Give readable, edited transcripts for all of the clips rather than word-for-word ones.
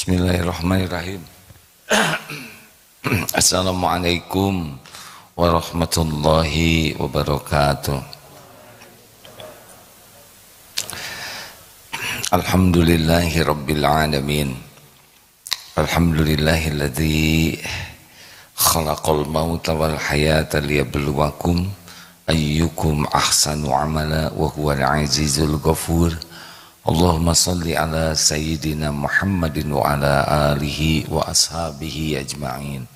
Bismillahirrahmanirrahim. Assalamualaikum warahmatullahi wabarakatuh. Alhamdulillahi rabbil alamin. Alhamdulillahilladzi khalaqal mauta wal hayata liyabluwakum ayyukum ahsanu amala wa huwal azizul ghafur. Allahumma salli ala sayyidina Muhammadin wa ala alihi wa ashabihi ajma'in.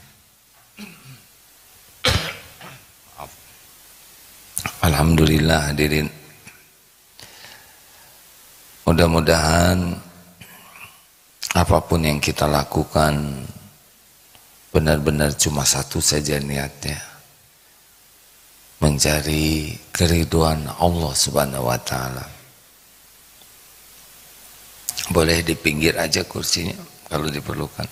Alhamdulillah hadirin. Mudah-mudahan apapun yang kita lakukan benar-benar cuma satu saja niatnya, mencari keridhaan Allah Subhanahu wa taala. Boleh di pinggir aja kursinya kalau diperlukan.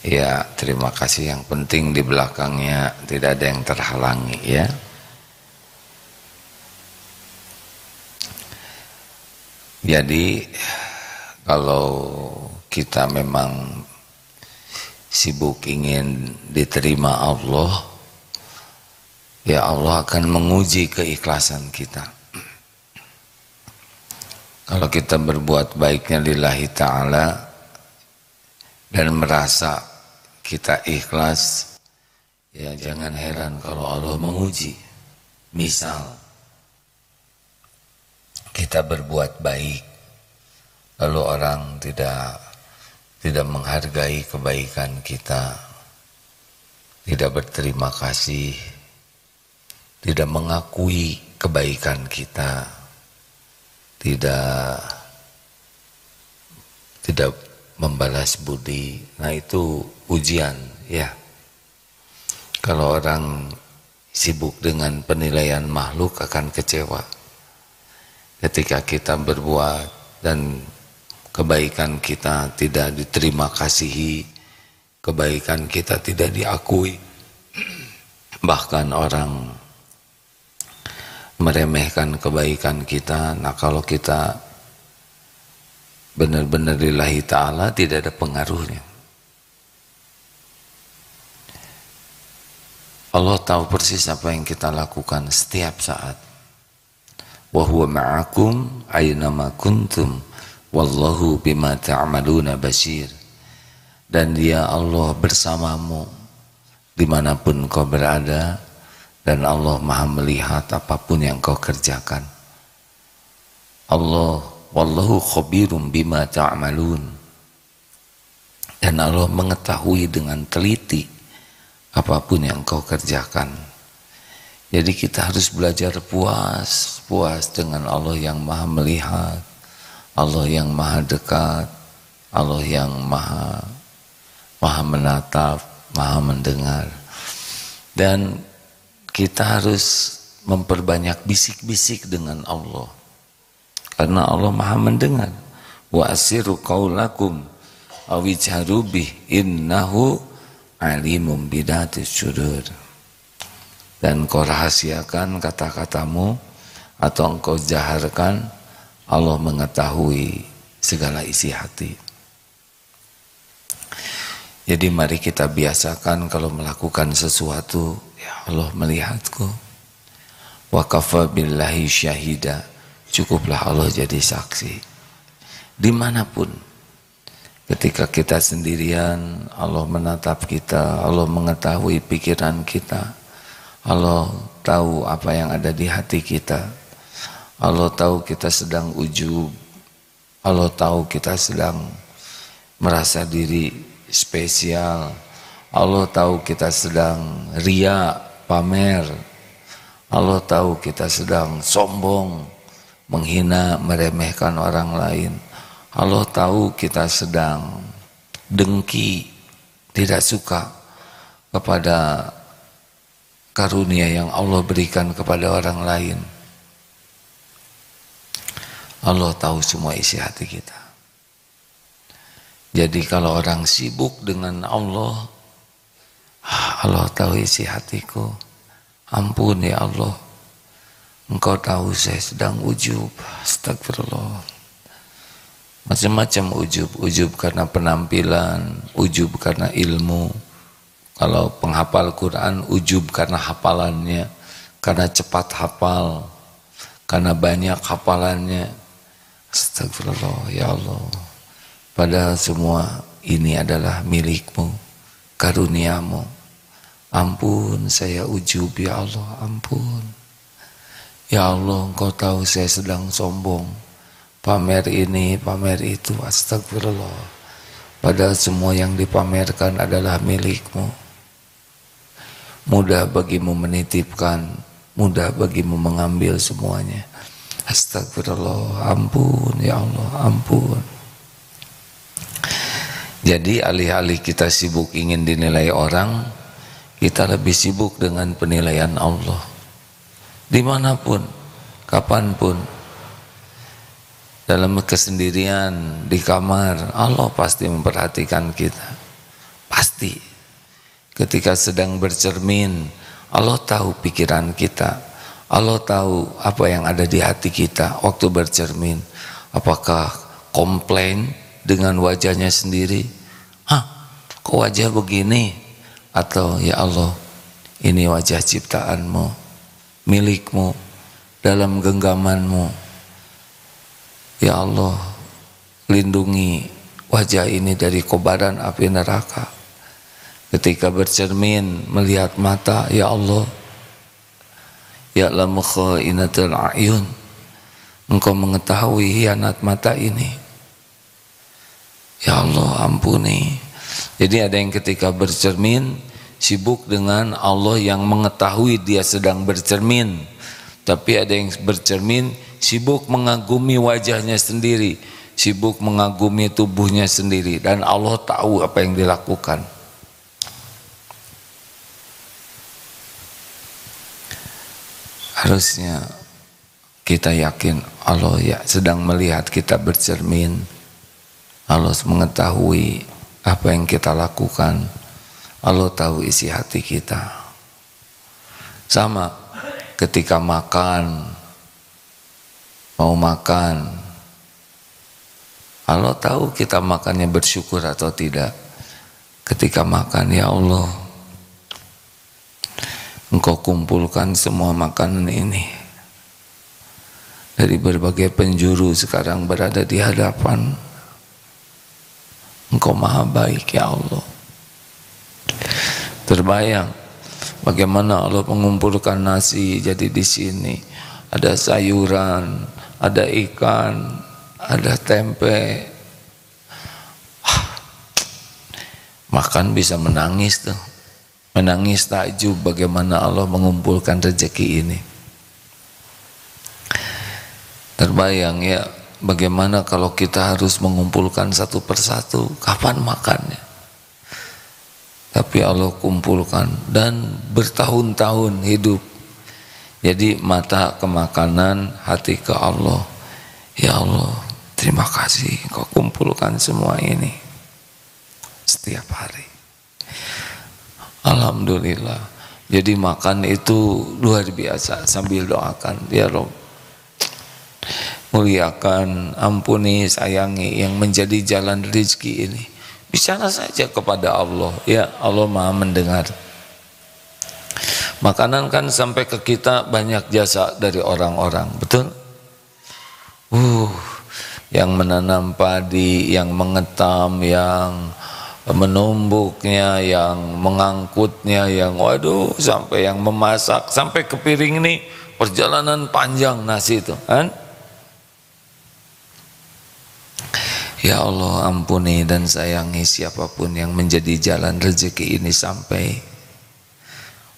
Ya, terima kasih. Yang penting di belakangnya tidak ada yang terhalangi ya. Jadi kalau kita memang sibuk ingin diterima Allah, ya Allah akan menguji keikhlasan kita. Kalau kita berbuat baiknya lillahi ta'ala dan merasa kita ikhlas, ya jangan heran kalau Allah menguji. Misal kita berbuat baik, lalu orang tidak menghargai kebaikan kita, tidak berterima kasih, tidak mengakui kebaikan kita, tidak membalas budi. Nah itu ujian ya. Kalau orang sibuk dengan penilaian makhluk akan kecewa. Ketika kita berbuat dan kebaikan kita tidak diterima kasihi, kebaikan kita tidak diakui, bahkan orang meremehkan kebaikan kita. Nah kalau kita benar-benar lillahi ta'ala tidak ada pengaruhnya. Allah tahu persis apa yang kita lakukan setiap saat. Wa huwa ma'akum aynama kuntum wallahu bima ta'maluna basir. Dan dia Allah bersamamu dimanapun kau berada, dan Allah maha melihat apapun yang kau kerjakan. Allah wallahu khabirum bima ta'malun. Dan Allah mengetahui dengan teliti apapun yang kau kerjakan. Jadi kita harus belajar puas dengan Allah yang maha melihat, Allah yang maha dekat, Allah yang maha menatap, maha mendengar. Dan kita harus memperbanyak bisik-bisik dengan Allah, karena Allah maha mendengar. Wa asiru qaulakum aw ijharu bih innahu alimum bidatis sudur. Dan kau rahasiakan kata-katamu atau engkau jaharkan, Allah mengetahui segala isi hati. Jadi mari kita biasakan kalau melakukan sesuatu, ya Allah melihatku. Wa kafa billahi syahida, cukuplah Allah jadi saksi. Dimanapun, ketika kita sendirian, Allah menatap kita, Allah mengetahui pikiran kita. Allah tahu apa yang ada di hati kita. Allah tahu kita sedang ujub. Allah tahu kita sedang merasa diri spesial. Allah tahu kita sedang ria, pamer. Allah tahu kita sedang sombong, menghina, meremehkan orang lain. Allah tahu kita sedang dengki, tidak suka kepada karunia yang Allah berikan kepada orang lain. Allah tahu semua isi hati kita. Jadi kalau orang sibuk dengan Allah, Allah tahu isi hatiku. Ampun ya Allah, Engkau tahu saya sedang ujub. Astagfirullah. Macam-macam ujub. Ujub karena penampilan, ujub karena ilmu. Kalau penghafal Quran, ujub karena hafalannya, karena cepat hafal, karena banyak hafalannya. Astagfirullah ya Allah. Padahal semua ini adalah milikmu, karuniamu. Ampun saya ujub ya Allah, ampun. Ya Allah, Engkau tahu saya sedang sombong, pamer ini, pamer itu. Astagfirullah. Padahal semua yang dipamerkan adalah milikmu. Mudah bagimu menitipkan, mudah bagimu mengambil semuanya. Astagfirullah, ampun ya Allah, ampun. Jadi alih-alih kita sibuk ingin dinilai orang, kita lebih sibuk dengan penilaian Allah. Dimanapun, kapanpun, dalam kesendirian, di kamar, Allah pasti memperhatikan kita. Pasti. Ketika sedang bercermin, Allah tahu pikiran kita. Allah tahu apa yang ada di hati kita waktu bercermin. Apakah komplain dengan wajahnya sendiri? Kok wajah begini? Atau ya Allah, ini wajah ciptaanmu, milikmu, dalam genggamanmu. Ya Allah, lindungi wajah ini dari kobaran api neraka. Ketika bercermin melihat mata, ya Allah, ya'lamu kha'inatul a'yun, Engkau mengetahui hianat mata ini. Ya Allah, ampuni. Jadi ada yang ketika bercermin sibuk dengan Allah yang mengetahui dia sedang bercermin, tapi ada yang bercermin sibuk mengagumi wajahnya sendiri, sibuk mengagumi tubuhnya sendiri, dan Allah tahu apa yang dilakukan. Harusnya kita yakin Allah ya sedang melihat kita bercermin. Allah mengetahui apa yang kita lakukan. Allah tahu isi hati kita. Sama ketika makan, mau makan, Allah tahu kita makannya bersyukur atau tidak. Ketika makan, ya Allah, Engkau kumpulkan semua makanan ini dari berbagai penjuru sekarang berada di hadapan. Engkau maha baik ya Allah. Terbayang bagaimana Allah mengumpulkan nasi jadi di sini ada sayuran, ada ikan, ada tempe. Makan bisa menangis tuh. Menangis takjub bagaimana Allah mengumpulkan rezeki ini. Terbayang ya bagaimana kalau kita harus mengumpulkan satu persatu, kapan makannya? Tapi Allah kumpulkan dan bertahun-tahun hidup. Jadi mata ke makanan, hati ke Allah. Ya Allah, terima kasih Engkau kumpulkan semua ini setiap hari. Alhamdulillah. Jadi makan itu luar biasa sambil doakan, ya Rabb, muliakan, ampuni, sayangi yang menjadi jalan rezeki ini. Bicara saja kepada Allah, ya Allah Maha mendengar. Makanan kan sampai ke kita banyak jasa dari orang-orang, betul? Yang menanam padi, yang mengetam, yang menumbuknya, yang mengangkutnya, yang waduh, sampai yang memasak, sampai ke piring ini perjalanan panjang nasi itu, kan? Ya Allah, ampuni dan sayangi siapapun yang menjadi jalan rezeki ini sampai.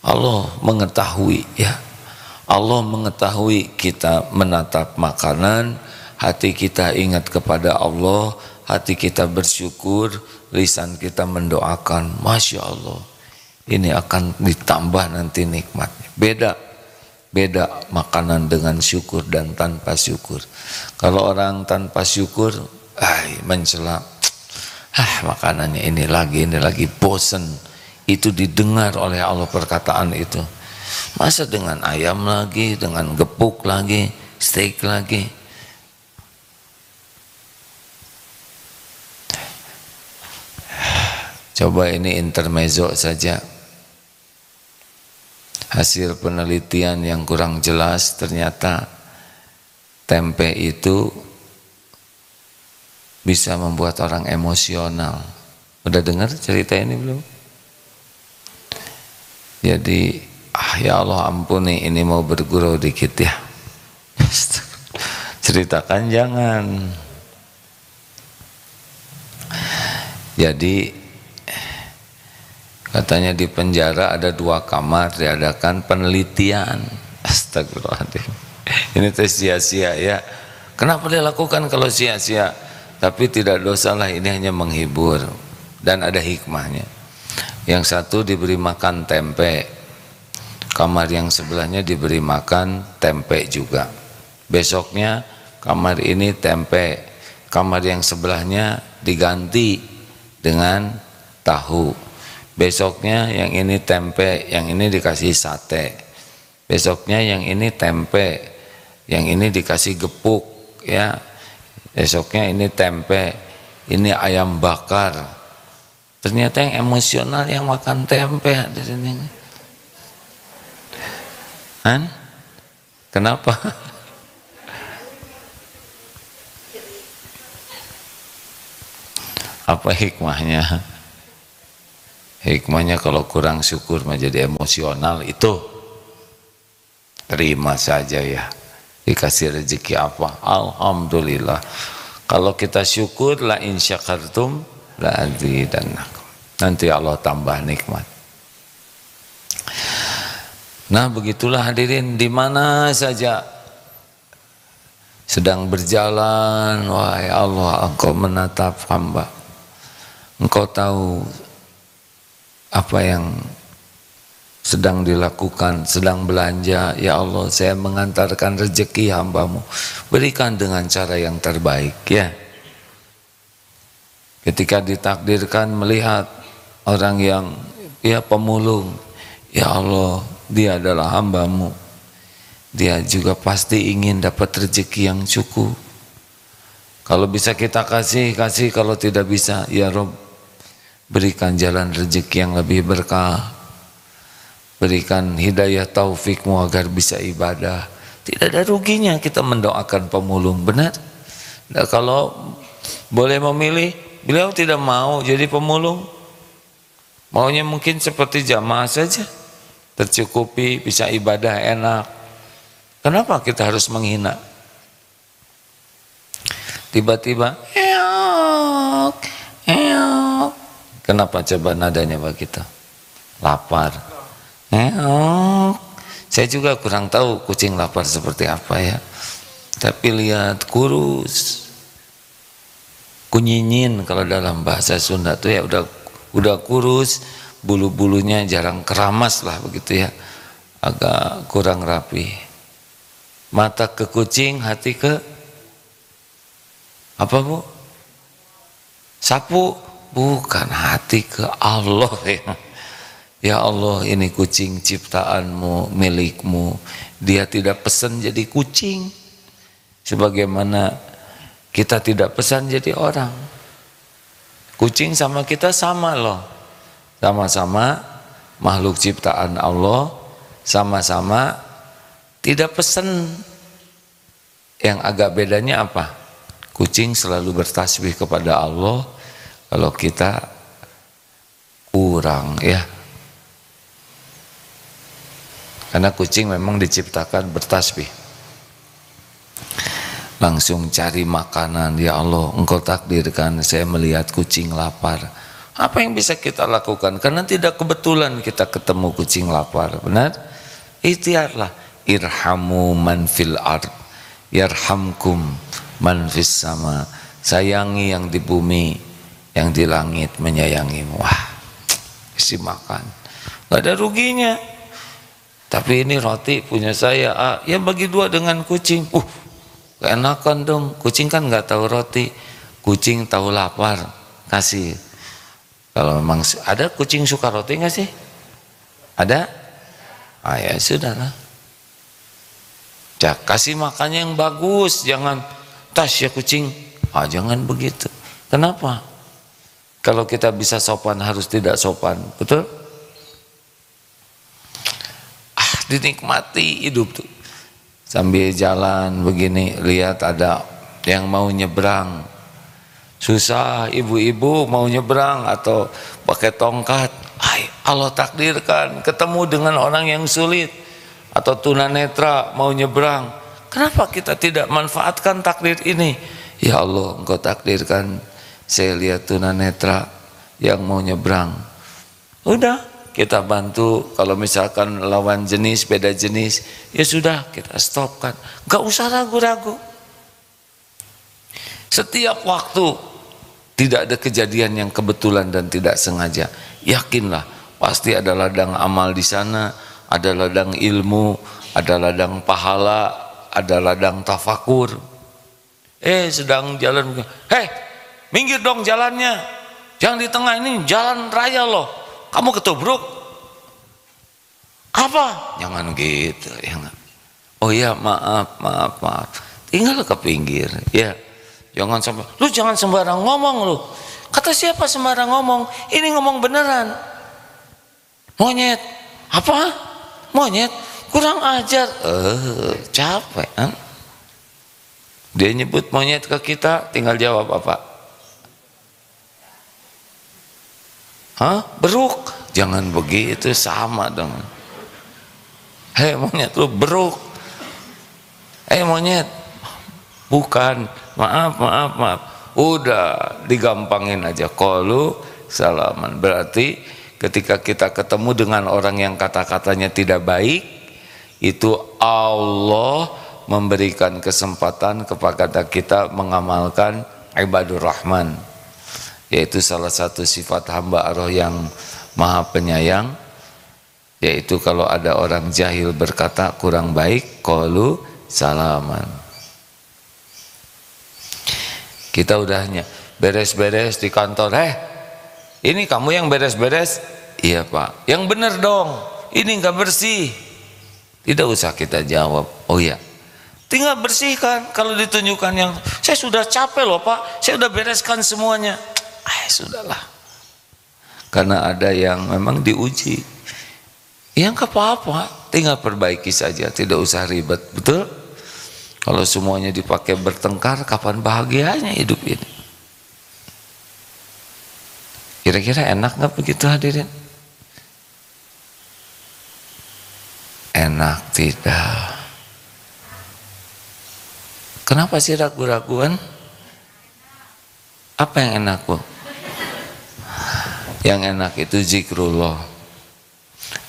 Allah mengetahui ya. Allah mengetahui kita menatap makanan, hati kita ingat kepada Allah, hati kita bersyukur, lisan kita mendoakan. Masya Allah, ini akan ditambah nanti nikmatnya. Beda makanan dengan syukur dan tanpa syukur. Kalau orang tanpa syukur mencela, Makanannya ini lagi, bosen. Itu didengar oleh Allah perkataan itu. Masa dengan ayam lagi, dengan gepuk lagi, steak lagi. Coba ini intermezzo saja. Hasil penelitian yang kurang jelas, ternyata tempe itu bisa membuat orang emosional. Udah dengar cerita ini belum? Jadi, ya Allah ampuni, ini mau bergurau dikit ya. Ceritakan jangan. Jadi katanya di penjara ada 2 kamar diadakan penelitian. Astagfirullahaladzim. Ini tes sia-sia ya. Kenapa dia lakukan kalau sia-sia? Tapi tidak dosalah, ini hanya menghibur dan ada hikmahnya. Yang satu diberi makan tempe, kamar yang sebelahnya diberi makan tempe juga. Besoknya kamar ini tempe, kamar yang sebelahnya diganti dengan tahu. Besoknya yang ini tempe, yang ini dikasih sate. Besoknya yang ini tempe, yang ini dikasih gepuk ya. Besoknya ini tempe, ini ayam bakar. Ternyata yang emosional yang makan tempe di sini. Kenapa? Apa hikmahnya? Hikmahnya kalau kurang syukur menjadi emosional itu terima saja ya. Dikasih rezeki apa? Alhamdulillah. Kalau kita syukur, la in syakartum la azidannakum. Nanti Allah tambah nikmat. Nah, begitulah hadirin, di mana saja sedang berjalan, wahai Allah, Engkau menatap hamba. Engkau tahu apa yang sedang dilakukan, sedang belanja. Ya Allah, saya mengantarkan rezeki hamba-Mu, berikan dengan cara yang terbaik ya. Ketika ditakdirkan melihat orang yang pemulung, ya Allah, dia adalah hamba-Mu, dia juga pasti ingin dapat rezeki yang cukup. Kalau bisa kita kasih, kalau tidak bisa, ya Rob, berikan jalan rezeki yang lebih berkah, berikan hidayah taufikmu agar bisa ibadah. Tidak ada ruginya kita mendoakan pemulung, benar? Nah, kalau boleh memilih, beliau tidak mau jadi pemulung, maunya mungkin seperti jamaah saja, tercukupi, bisa ibadah enak. Kenapa kita harus menghina? Tiba-tiba kenapa coba nadanya begitu? Lapar. Saya juga kurang tahu kucing lapar seperti apa ya. Tapi lihat kurus, kunyinyin kalau dalam bahasa Sunda tuh ya, udah kurus, bulu-bulunya jarang keramas lah begitu ya, agak kurang rapi. Mata ke kucing, hati ke apa Bu? Sapu. Bukan, hati ke Allah ya. Ya Allah, ini kucing ciptaanmu, milikmu. Dia tidak pesan jadi kucing, sebagaimana kita tidak pesan jadi orang. Kucing sama kita sama loh, sama-sama makhluk ciptaan Allah, sama-sama tidak pesan. Yang agak bedanya apa? Kucing selalu bertasbih kepada Allah, kalau kita kurang ya. Karena kucing memang diciptakan bertasbih. Langsung cari makanan, ya Allah, Engkau takdirkan saya melihat kucing lapar. Apa yang bisa kita lakukan? Karena tidak kebetulan kita ketemu kucing lapar, benar? Ikhtiarlah. Irhamu man fil ard, yarhamkum man fis sama. Sayangi yang di bumi, yang di langit menyayangimu. Wah, isi makan, gak ada ruginya. Tapi ini roti punya saya, ya bagi 2 dengan kucing. Keenakan dong. Kucing kan gak tahu roti, kucing tahu lapar. kasih. Kalau memang ada kucing suka roti nggak sih? Ada? Ah ya sudahlah. Kasih makannya yang bagus, jangan tas ya kucing. Ah jangan begitu. Kenapa? Kalau kita bisa sopan harus tidak sopan, betul? Ah dinikmati hidup tuh. Sambil jalan begini lihat ada yang mau nyebrang. Susah ibu-ibu mau nyebrang atau pakai tongkat. Allah takdirkan ketemu dengan orang yang sulit atau tunanetra mau nyebrang. Kenapa kita tidak manfaatkan takdir ini? Ya Allah, Engkau takdirkan saya lihat tunanetra yang mau nyebrang. Udah, kita bantu. Kalau misalkan lawan jenis, beda jenis, ya sudah kita stopkan. Gak usah ragu-ragu. Setiap waktu tidak ada kejadian yang kebetulan dan tidak sengaja. Yakinlah pasti ada ladang amal di sana, ada ladang ilmu, ada ladang pahala, ada ladang tafakur. Sedang jalan, minggir dong jalannya, jangan di tengah ini jalan raya loh, kamu ketubruk apa? Jangan gitu ya. Oh ya maaf, tinggal ke pinggir ya. Jangan sampai, lu jangan sembarang ngomong lu. Kata siapa sembarang ngomong? Ini ngomong beneran. Monyet, apa? Monyet, kurang ajar. Capek kan? Dia nyebut monyet ke kita, tinggal jawab apa? Beruk? Jangan begitu, sama dong. Hei monyet, lu beruk. Monyet, bukan, maaf. Udah digampangin aja. Qalu salaman. Berarti ketika kita ketemu dengan orang yang kata-katanya tidak baik, itu Allah memberikan kesempatan kepada kita mengamalkan ibadur rahman, yaitu salah satu sifat hamba Allah yang maha penyayang, yaitu kalau ada orang jahil berkata kurang baik, qalu salaman. Kita udahnya beres-beres di kantor, ini kamu yang beres-beres? Iya pak. Yang bener dong, ini nggak bersih. Tidak usah kita jawab, oh iya, tinggal bersihkan. Kalau ditunjukkan yang, saya sudah capek loh pak, saya sudah bereskan semuanya. Sudahlah. Karena ada yang memang diuji, yang apa-apa, tinggal perbaiki saja, tidak usah ribet, betul? Kalau semuanya dipakai bertengkar, kapan bahagianya hidup ini? Kira-kira enak nggak begitu hadirin? Enak tidak? Kenapa sih ragu-raguan? Apa yang enak bu? Yang enak itu zikrullah.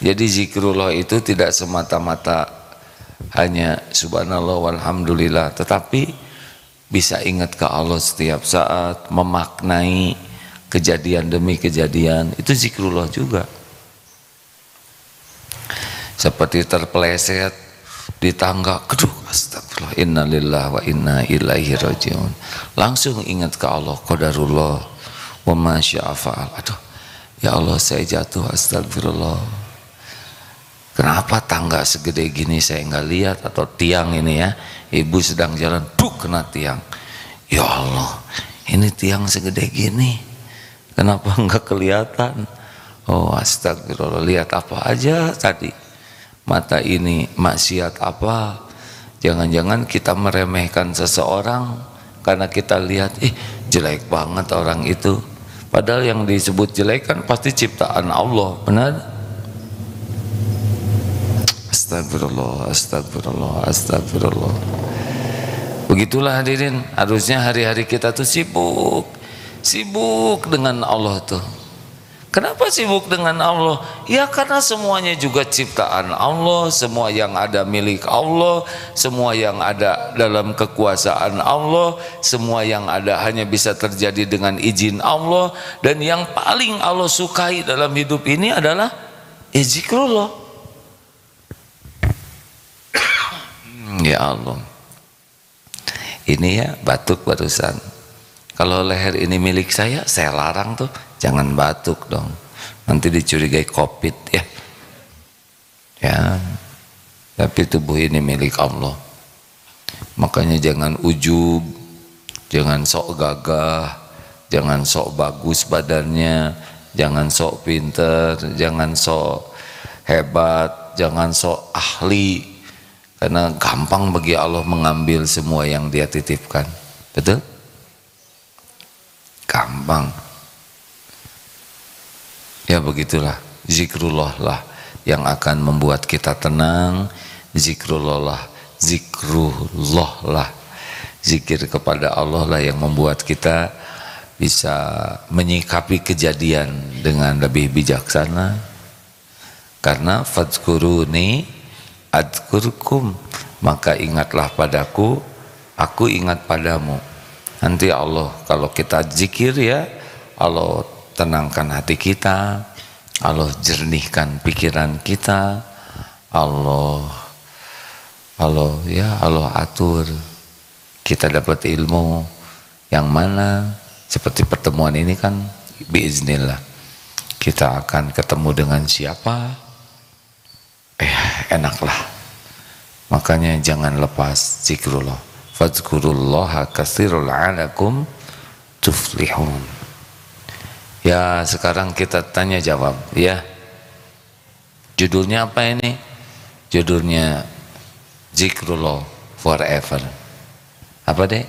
Jadi zikrullah itu tidak semata-mata hanya subhanallah walhamdulillah, tetapi bisa ingat ke Allah setiap saat, memaknai kejadian demi kejadian, itu zikrullah juga. Seperti terpeleset di tangga, aduh astagfirullah, innalillahi wa inna ilaihi rajiun, langsung ingat ke Allah, qadarullah wa ma syaa fa'al. Aduh ya Allah, saya jatuh, astagfirullah. Kenapa tangga segede gini saya nggak lihat, atau tiang ini ya, ibu sedang jalan, kena tiang. Ya Allah, ini tiang segede gini, kenapa nggak kelihatan? Oh astagfirullah, lihat apa aja tadi? Mata ini maksiat apa? Jangan-jangan kita meremehkan seseorang karena kita lihat, jelek banget orang itu. Padahal yang disebut jelek kan pasti ciptaan Allah, benar? Astagfirullah. Begitulah hadirin, harusnya hari-hari kita tuh sibuk dengan Allah tuh. Kenapa sibuk dengan Allah? Ya karena semuanya juga ciptaan Allah, semua yang ada milik Allah, semua yang ada dalam kekuasaan Allah, semua yang ada hanya bisa terjadi dengan izin Allah. Dan yang paling Allah sukai dalam hidup ini adalah zikrullah. Ya Allah, ini ya batuk barusan. Kalau leher ini milik saya larang tuh, jangan batuk dong. Nanti dicurigai COVID ya. Ya. Tapi tubuh ini milik Allah. Makanya jangan ujub, jangan sok gagah, jangan sok bagus badannya, jangan sok pinter, jangan sok hebat, jangan sok ahli. Karena gampang bagi Allah mengambil semua yang Dia titipkan. Betul? Gampang. Ya begitulah, zikrullah lah yang akan membuat kita tenang. Zikrullah lah, zikir kepada Allah lah yang membuat kita bisa menyikapi kejadian dengan lebih bijaksana. Karena fadzkuruni adzkurkum, maka ingatlah padaku, aku ingat padamu. Nanti Allah, kalau kita zikir ya, Allah tenangkan hati kita, Allah jernihkan pikiran kita, Allah atur kita dapat ilmu yang mana. Seperti pertemuan ini kan biiznillah kita akan ketemu dengan siapa, enaklah. Makanya jangan lepas zikrullah. Fadzkurullaha katsirul la'alakum tuflihun. Ya, sekarang kita tanya jawab ya. Judulnya apa ini? Judulnya zikrullah forever. Apa deh?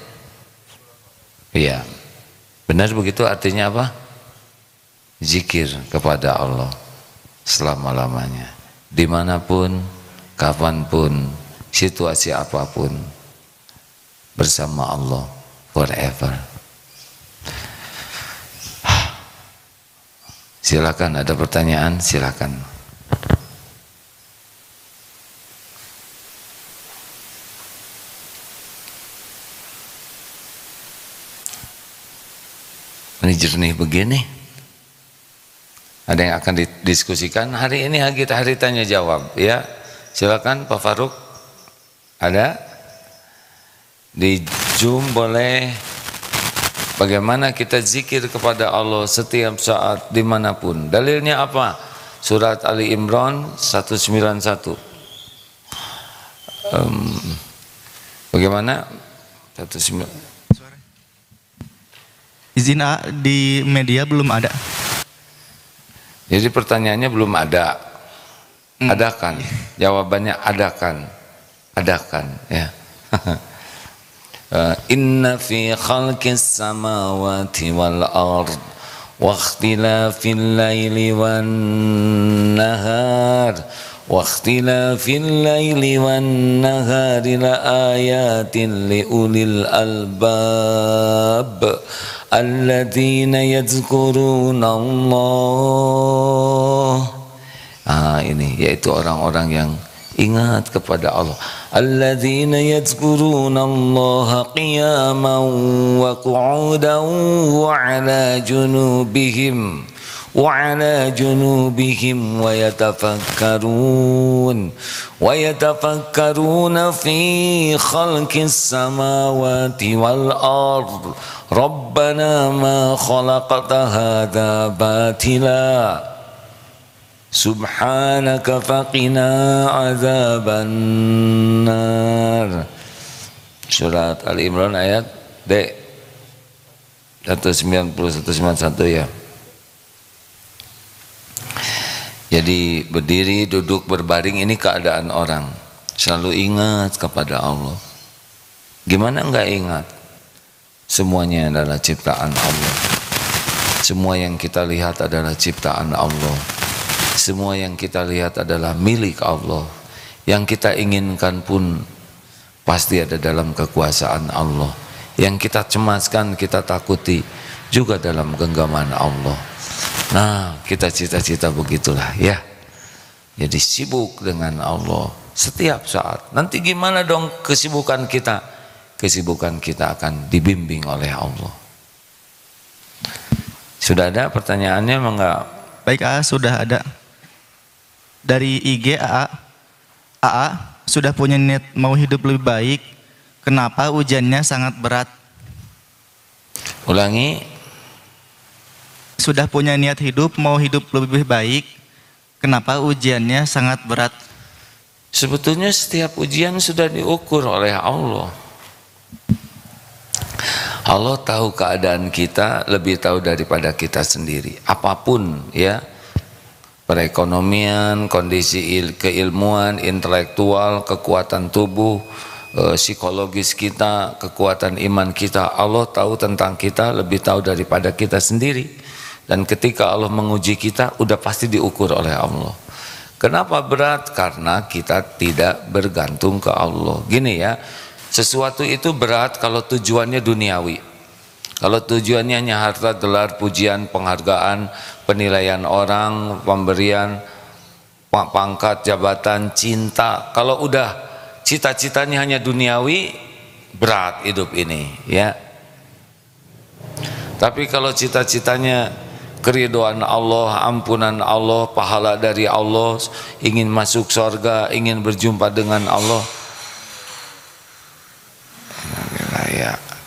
Iya. Benar begitu artinya apa? Zikir kepada Allah selama-lamanya. Dimanapun, kapanpun, situasi apapun, bersama Allah forever. Silakan, ada pertanyaan, silakan. Ini jernih begini. Ada yang akan didiskusikan hari ini, hari tanya jawab ya. Silakan Pak Faruk. Ada? Di Zoom boleh. Bagaimana kita zikir kepada Allah setiap saat dimanapun. Dalilnya apa? Surat Ali Imran 191. Bagaimana? 191. Izin di media belum ada. Jadi pertanyaannya belum ada. Adakan. Jawabannya adakan. Adakan ya. Inna fi khalqis samawati wal ard wa ikhtilafil laili wan nahar wa ikhtilafil laili wan nahari la ayatin li ulil albab alladzina yadhkuruna Allah. Ini yaitu orang-orang yang ingat kepada Allah. Alladzina yadhkuruna Allah qiyaman wa qu'udan wa 'ala junubihim wa yatafakkaruna fi khalqis samawati wal ard rabbana ma khalaqta hadza batila subhanaka faqina azaban nar. Surat Ali Imran ayat D 191 ya. Jadi berdiri, duduk, berbaring ini keadaan orang. Selalu ingat kepada Allah. Gimana enggak ingat? Semuanya adalah ciptaan Allah. Semua yang kita lihat adalah ciptaan Allah. Semua yang kita lihat adalah milik Allah. Yang kita inginkan pun pasti ada dalam kekuasaan Allah. Yang kita cemaskan, kita takuti juga dalam genggaman Allah. Nah, kita cita-cita begitulah ya. Jadi sibuk dengan Allah setiap saat. Nanti gimana dong kesibukan kita? Kesibukan kita akan dibimbing oleh Allah. Sudah ada pertanyaannya enggak? Baik sudah ada. Dari IG AA sudah punya niat mau hidup lebih baik. Kenapa ujiannya sangat berat? Ulangi. Sudah punya niat hidup, mau hidup lebih baik, kenapa ujiannya sangat berat? Sebetulnya setiap ujian sudah diukur oleh Allah. Allah tahu keadaan kita lebih tahu daripada kita sendiri. Apapun ya, perekonomian, kondisi keilmuan, intelektual, kekuatan tubuh, psikologis kita, kekuatan iman kita, Allah tahu tentang kita lebih tahu daripada kita sendiri. Dan ketika Allah menguji kita, udah pasti diukur oleh Allah. Kenapa berat? Karena kita tidak bergantung ke Allah. Gini ya, sesuatu itu berat kalau tujuannya duniawi. Kalau tujuannya hanya harta, gelar, pujian, penghargaan, penilaian orang, pemberian pangkat, jabatan, cinta. Kalau udah cita-citanya hanya duniawi, berat hidup ini ya. Tapi kalau cita-citanya keridhaan Allah, ampunan Allah, pahala dari Allah, ingin masuk surga, ingin berjumpa dengan Allah,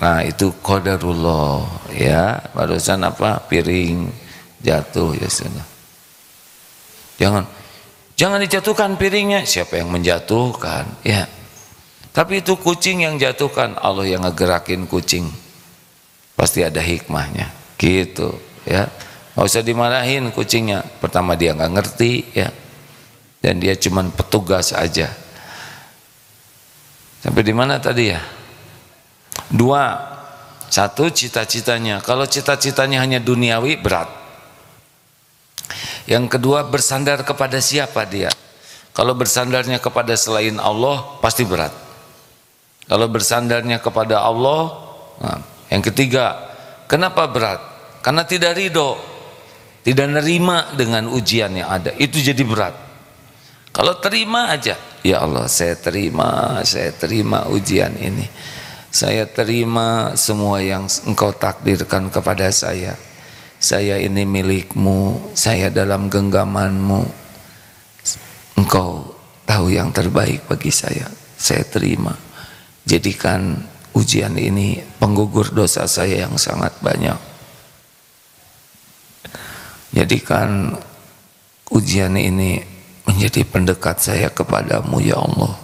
nah itu qadarullah ya. Barusan apa, piring jatuh ya sudah, jangan dijatuhkan piringnya, siapa yang menjatuhkan ya, tapi itu kucing yang jatuhkan, Allah yang ngegerakin kucing, pasti ada hikmahnya gitu ya. Nggak usah dimarahin kucingnya, pertama dia nggak ngerti ya, dan dia cuman petugas aja. Sampai di mana tadi ya? 2, 1 cita-citanya. Kalau cita-citanya hanya duniawi, berat. Yang kedua, bersandar kepada siapa dia? Kalau bersandarnya kepada selain Allah, pasti berat. Kalau bersandarnya kepada Allah, nah. Yang ketiga, kenapa berat? Karena tidak ridho, tidak nerima dengan ujian yang ada, itu jadi berat. Kalau terima aja, ya Allah saya terima ujian ini, saya terima semua yang Engkau takdirkan kepada saya ini milikmu, saya dalam genggamanmu, Engkau tahu yang terbaik bagi saya terima. Jadikan ujian ini penggugur dosa saya yang sangat banyak. Jadikan ujian ini menjadi pendekat saya kepadamu ya Allah.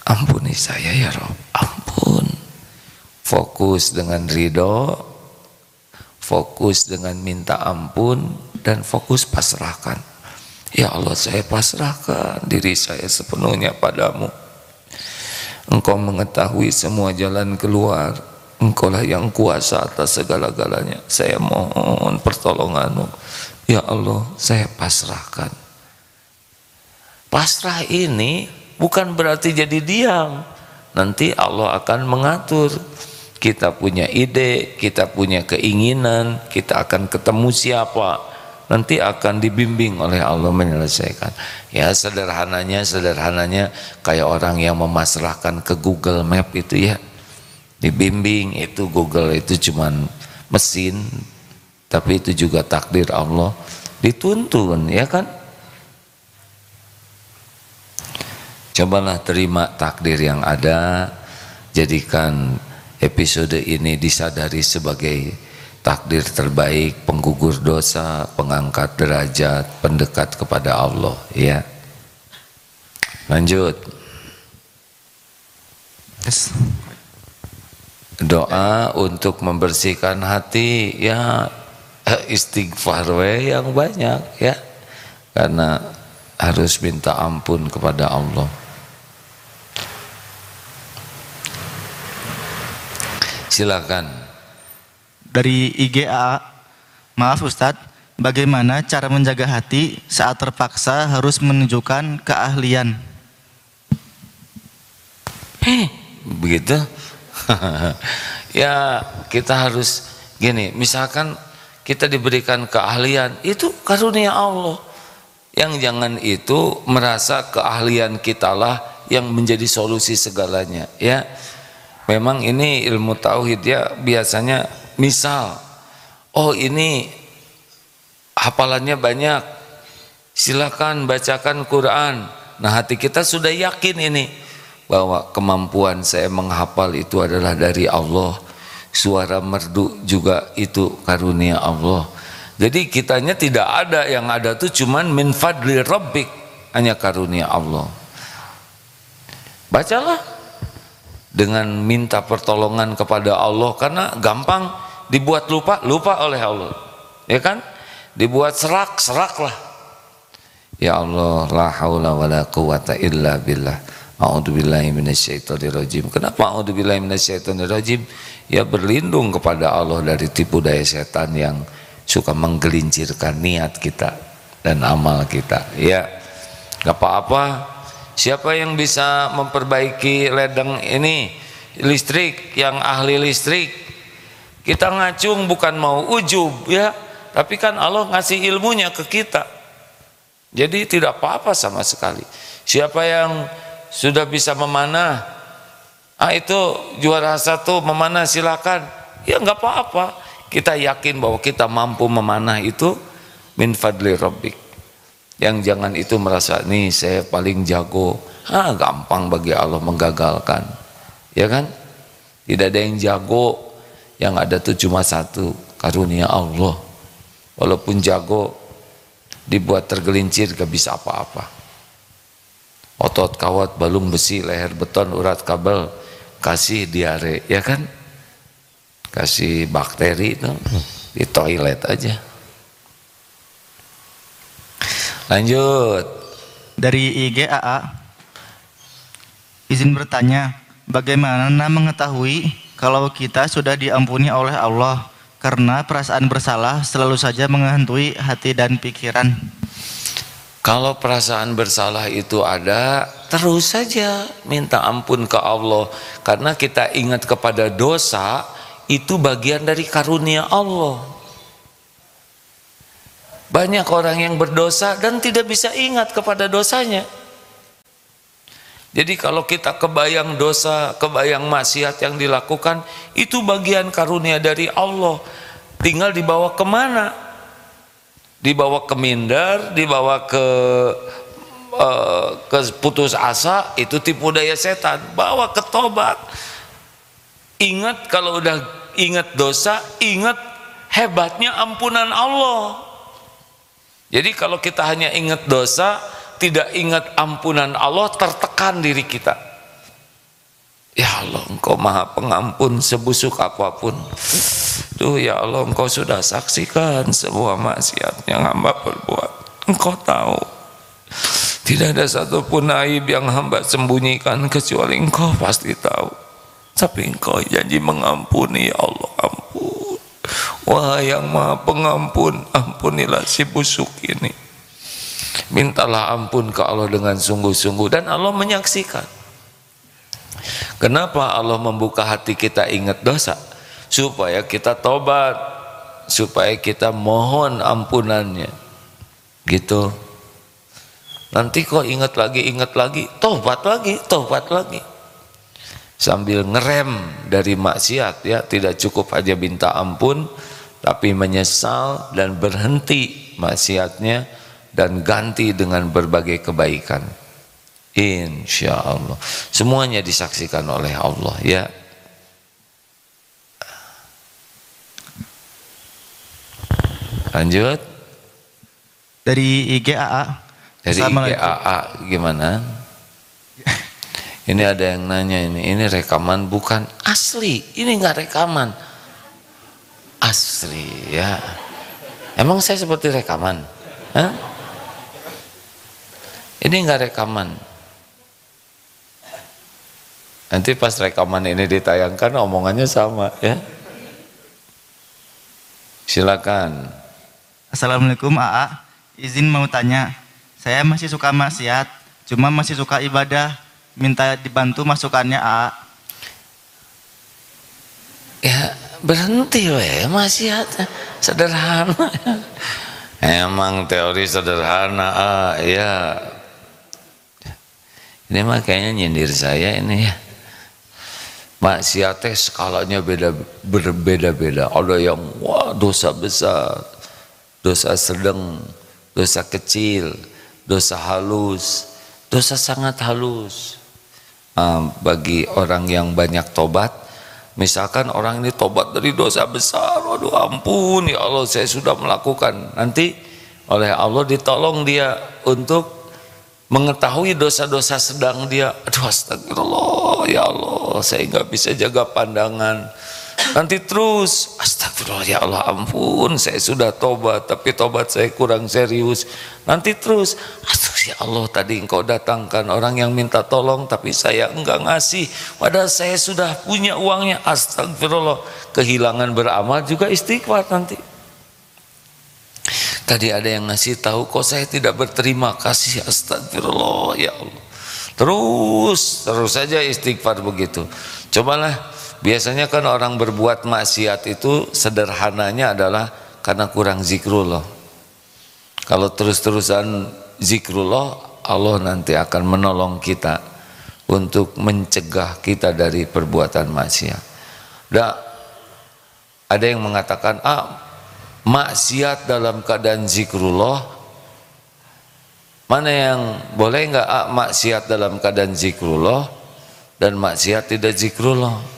Ampuni saya ya Rabb, ampun. Fokus dengan ridho, fokus dengan minta ampun, dan fokus pasrahkan. Ya Allah, saya pasrahkan diri saya sepenuhnya padamu. Engkau mengetahui semua jalan keluar, Engkaulah yang kuasa atas segala-galanya. Saya mohon pertolonganmu ya Allah, saya pasrahkan. Pasrah ini bukan berarti jadi diam. Nanti Allah akan mengatur. Kita punya ide, kita punya keinginan, kita akan ketemu siapa, nanti akan dibimbing oleh Allah menyelesaikan. Ya sederhananya kayak orang yang memasrahkan ke Google Map itu ya, dibimbing. Itu Google itu cuman mesin, tapi itu juga takdir Allah, dituntun ya kan. Cobalah terima takdir yang ada, jadikan episode ini disadari sebagai takdir terbaik, penggugur dosa, pengangkat derajat, pendekat kepada Allah ya. Lanjut. Doa untuk membersihkan hati ya, istighfar yang banyak ya, karena harus minta ampun kepada Allah. Silakan. Dari IGA, maaf Ustadz, bagaimana cara menjaga hati saat terpaksa harus menunjukkan keahlian? Begitu? Ya kita harus gini, misalkan kita diberikan keahlian, itu karunia Allah. Yang jangan itu merasa keahlian kitalah yang menjadi solusi segalanya ya. Memang ini ilmu tauhid ya, biasanya misal, oh ini hafalannya banyak, silakan bacakan Quran. Nah hati kita sudah yakin ini, bahwa kemampuan saya menghafal itu adalah dari Allah. suara merdu juga itu karunia Allah. Jadi kitanya tidak ada, yang ada tuh cuman min fadli rabbik, hanya karunia Allah. Bacalah dengan minta pertolongan kepada Allah, karena gampang dibuat lupa oleh Allah, ya kan? Dibuat seraklah. Ya Allah, la haula wala quwata illa billah. A'udzubillahi minasyaitonirrajim. Kenapa a'udzubillahi minasyaitonirrajim? Ya berlindung kepada Allah dari tipu daya setan yang suka menggelincirkan niat kita dan amal kita. Ya, gak apa-apa. Siapa yang bisa memperbaiki ledeng ini listrik, yang ahli listrik? Kita ngacung bukan mau ujub ya, tapi kan Allah ngasih ilmunya ke kita. Jadi tidak apa-apa sama sekali. Siapa yang sudah bisa memanah, itu juara 1 memanah, silakan. Ya nggak apa-apa. Kita yakin bahwa kita mampu memanah itu min fadli rabbik. Yang jangan itu merasa nih saya paling jago. Gampang bagi Allah menggagalkan. Ya kan? Tidak ada yang jago. Yang ada tuh cuma satu, karunia Allah. Walaupun jago dibuat tergelincir gak bisa apa-apa. Otot kawat, balung besi, leher beton, urat kabel, kasih diare, ya kan? Kasih bakteri itu di toilet aja. Lanjut. Dari IG AA, izin bertanya, bagaimana mengetahui kalau kita sudah diampuni oleh Allah, karena perasaan bersalah selalu saja menghantui hati dan pikiran? Kalau perasaan bersalah itu ada, terus saja minta ampun ke Allah, karena kita ingat kepada dosa itu bagian dari karunia Allah. Banyak orang yang berdosa dan tidak bisa ingat kepada dosanya. Jadi kalau kita kebayang dosa, kebayang maksiat yang dilakukan, itu bagian karunia dari Allah. Tinggal dibawa kemana? Dibawa ke minder, dibawa ke putus asa, itu tipu daya setan. Bawa ke tobat. Ingat, kalau udah ingat dosa, ingat hebatnya ampunan Allah. Jadi kalau kita hanya ingat dosa, tidak ingat ampunan Allah, tertekan diri kita. Ya Allah, Engkau maha pengampun sebusuk apapun. Duh ya Allah, Engkau sudah saksikan semua maksiat yang hamba perbuat. Engkau tahu. Tidak ada satupun aib yang hamba sembunyikan, kecuali Engkau pasti tahu. Tapi Engkau janji mengampuni, ya Allah, ampun. Wah yang maha pengampun, ampunilah si busuk ini. Mintalah ampun ke Allah dengan sungguh-sungguh, dan Allah menyaksikan. Kenapa Allah membuka hati kita ingat dosa? Supaya kita tobat, supaya kita mohon ampunannya. Gitu. Nanti kok ingat lagi, tobat lagi. Sambil ngerem dari maksiat, ya, tidak cukup aja minta ampun, tapi menyesal dan berhenti maksiatnya dan ganti dengan berbagai kebaikan. Insya Allah semuanya disaksikan oleh Allah, ya. Lanjut. Dari IG AA. Dari IG AA gimana? Ini ada yang nanya, ini rekaman bukan asli, ini enggak rekaman asli, ya. Emang saya seperti rekaman? Hah? Ini enggak rekaman. Nanti pas rekaman ini ditayangkan omongannya sama, ya. Silakan. Assalamualaikum AA, izin mau tanya, saya masih suka maksiat, cuma masih suka ibadah, minta dibantu masukannya AA. Ya berhenti weh, maksiat sederhana. Emang teori sederhana, ya. Ini mah kayaknya nyindir saya ini, ya. Maksiatnya skalanya berbeda-beda. Ada yang wah dosa besar, dosa sedang, dosa kecil, dosa halus, dosa sangat halus. Bagi orang yang banyak tobat, Misalkan orang ini tobat dari dosa besar, waduh ampun ya Allah saya sudah melakukan. Nanti oleh Allah ditolong dia untuk mengetahui dosa-dosa sedang dia. Aduh astagfirullah ya Allah saya nggak bisa jaga pandangan. Nanti terus astagfirullah ya Allah ampun saya sudah tobat tapi tobat saya kurang serius. Nanti terus aduh ya Allah tadi engkau datangkan orang yang minta tolong tapi saya enggak ngasih padahal saya sudah punya uangnya. Astagfirullah, kehilangan beramal juga istighfar nanti. Tadi ada yang ngasih tahu kok saya tidak berterima kasih. Astagfirullah ya Allah. Terus saja istighfar begitu. Cobalah. Biasanya kan orang berbuat maksiat itu sederhananya adalah karena kurang zikrullah. Kalau terus-terusan zikrullah, Allah nanti akan menolong kita untuk mencegah kita dari perbuatan maksiat. Ada yang mengatakan, maksiat dalam keadaan zikrullah, mana yang boleh nggak maksiat dalam keadaan zikrullah dan maksiat tidak zikrullah?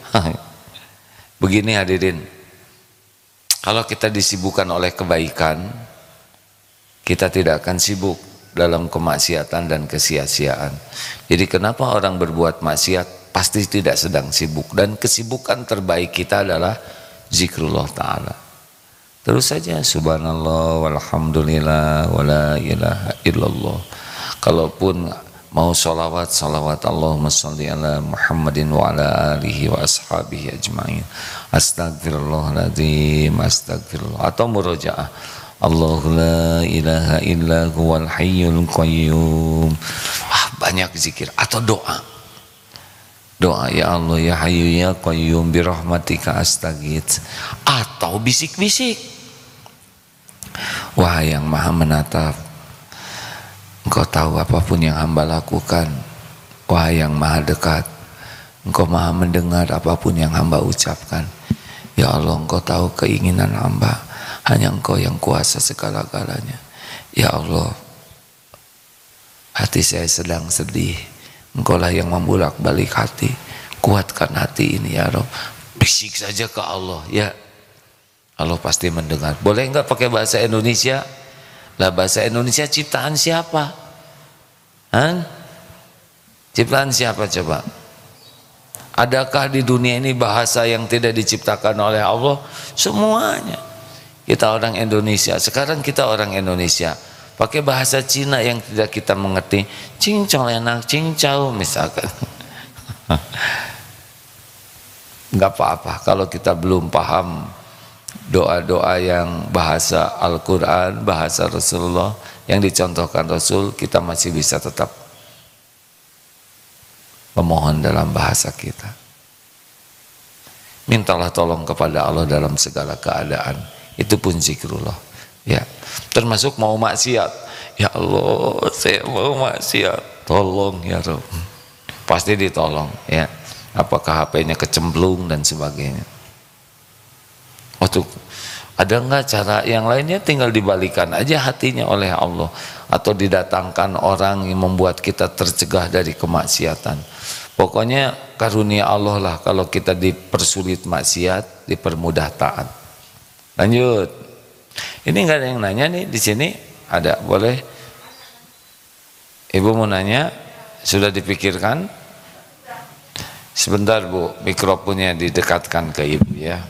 Begini hadirin, kalau kita disibukkan oleh kebaikan, kita tidak akan sibuk dalam kemaksiatan dan kesia-siaan. Jadi kenapa orang berbuat maksiat pasti tidak sedang sibuk, dan kesibukan terbaik kita adalah zikrullah ta'ala. Terus saja subhanallah walhamdulillah wala ilaha illallah. Kalaupun mau salawat Allahumma sholli ala Muhammadin wa ala alihi wa ashabihi ajma'in. Astagfirullahaladzim, astagfirullah. Atau murojaah Allahu la ilaha illa huwal hayyul qayyum. Banyak zikir. Atau doa ya Allah ya hayyu ya qayyum birahmatika astaghits. Atau bisik-bisik, wahai yang maha menatap, Engkau tahu apapun yang hamba lakukan. Wahai yang maha dekat, Engkau maha mendengar apapun yang hamba ucapkan. Ya Allah, Engkau tahu keinginan hamba, hanya Engkau yang kuasa segala-galanya. Ya Allah, hati saya sedang sedih, Engkau lah yang membulak-balik hati. Kuatkan hati ini ya Rabb. Bisik saja ke Allah, ya Allah pasti mendengar. Boleh enggak pakai bahasa Indonesia? Lah bahasa Indonesia ciptaan siapa? Ciptaan siapa coba? Adakah di dunia ini bahasa yang tidak diciptakan oleh Allah? Semuanya. Kita orang Indonesia, sekarang kita orang Indonesia pakai bahasa Cina yang tidak kita mengerti, cincau enak, cincau misalkan. Enggak apa-apa kalau kita belum paham doa-doa yang bahasa Al-Quran, bahasa Rasulullah yang dicontohkan Rasul, kita masih bisa tetap memohon dalam bahasa kita. Mintalah tolong kepada Allah dalam segala keadaan. Itu pun zikrullah. Ya, termasuk mau maksiat. Ya Allah, saya mau maksiat. Tolong ya Rabb. Pasti ditolong. Ya, apakah HP-nya kecemplung dan sebagainya. Ada enggak cara yang lainnya? Tinggal dibalikan aja hatinya oleh Allah, atau didatangkan orang yang membuat kita tercegah dari kemaksiatan. Pokoknya karunia Allah lah kalau kita dipersulit maksiat, dipermudah taat. Lanjut. Ini enggak ada yang nanya nih di sini? Ada, boleh? Ibu mau nanya? Sudah dipikirkan? Sebentar Bu, mikrofonnya didekatkan ke Ibu ya.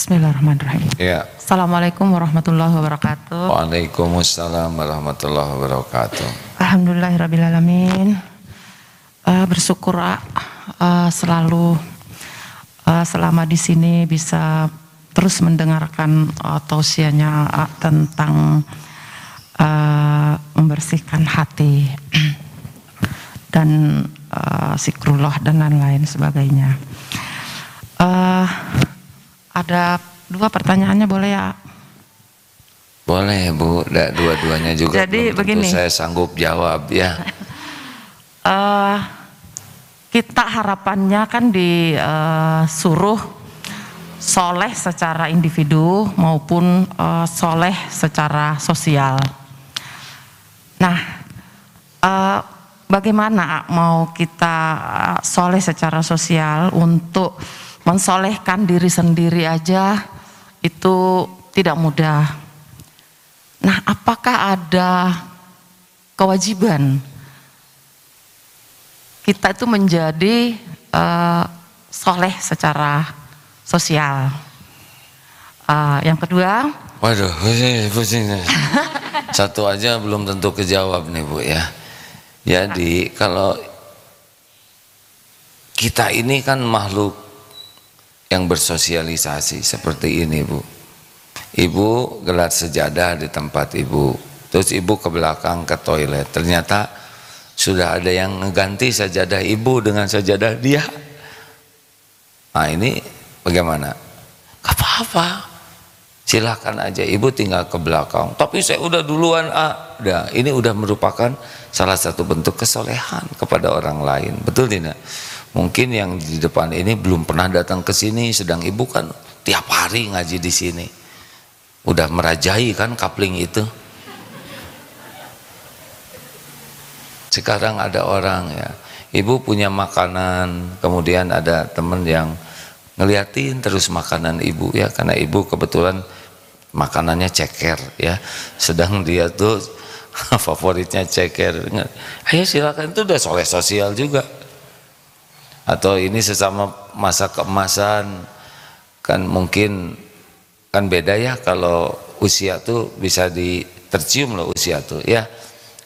Bismillahirrahmanirrahim. Ya. Assalamualaikum warahmatullahi wabarakatuh. Waalaikumsalam warahmatullahi wabarakatuh. Alhamdulillahirrabbilalamin. Bersyukur selalu selama di sini bisa terus mendengarkan tausiahnya tentang membersihkan hati dan zikrullah dan lain-lain sebagainya. Ada dua pertanyaannya, boleh ya? Boleh Bu, dua-duanya juga. Jadi begini, saya sanggup jawab ya. kita harapannya kan disuruh soleh secara individu maupun soleh secara sosial. Nah, bagaimana mau kita soleh secara sosial untuk mensolehkan diri sendiri aja itu tidak mudah. Nah, apakah ada kewajiban kita itu menjadi soleh secara sosial? Yang kedua, waduh, pusing. Satu aja belum tentu kejawab nih Bu ya. Jadi kalau kita ini kan makhluk yang bersosialisasi seperti ini Bu. Ibu gelar sejadah di tempat Ibu, terus Ibu ke belakang ke toilet, ternyata sudah ada yang ngeganti sajadah Ibu dengan sajadah dia. Nah ini bagaimana? Gak apa-apa, silahkan aja Ibu tinggal ke belakang. Tapi saya udah duluan udah. Ini udah merupakan salah satu bentuk kesolehan kepada orang lain, betul tidak? Mungkin yang di depan ini belum pernah datang ke sini, sedang Ibu kan tiap hari ngaji di sini. Udah merajai kan kapling itu. Sekarang ada orang ya, Ibu punya makanan, kemudian ada teman yang ngeliatin terus makanan Ibu ya, karena Ibu kebetulan makanannya ceker ya, sedang dia tuh favoritnya ceker. Ayo silakan, itu udah soleh sosial juga. Atau ini sesama masa keemasan, kan mungkin kan beda ya, kalau usia tuh bisa tercium loh usia tuh ya.